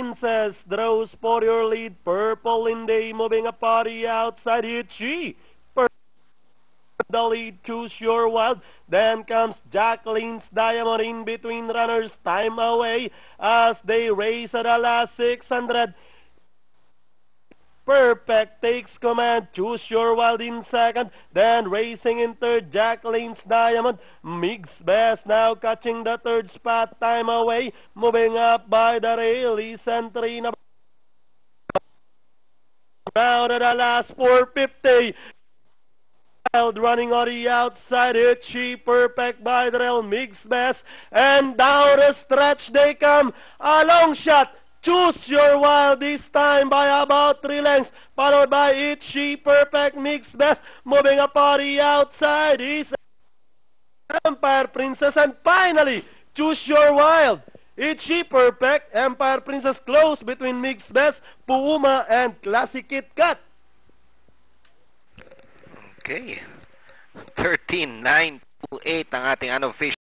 Princess draws for your lead. Purple Linday moving a party outside. Itchy. The lead, Choose Your Wild. Then comes Jacqueline's Diamond in between runners. Time away as they race at the last 600. Perfect takes command. Choose Your Wild in second. Then racing in third, Jacqueline's Diamond. Mig's Best now catching the third spot. Time away. Moving up by the rail is Centrina. Down at the last 450. Running on the outside, Itchy, Perfect by the rail, Mig's Best, and down the stretch they come. A long shot. Choose Your Wild this time by about 3 lengths, followed by Itchy, Perfect, Mig's Best. Moving up on the outside is Empire Princess, and finally Choose Your Wild. Itchy, Perfect, Empire Princess close between Mig's Best, Puma, and Classic Kit Kat. Okay. 13-9-2-8 ang ating unofficial.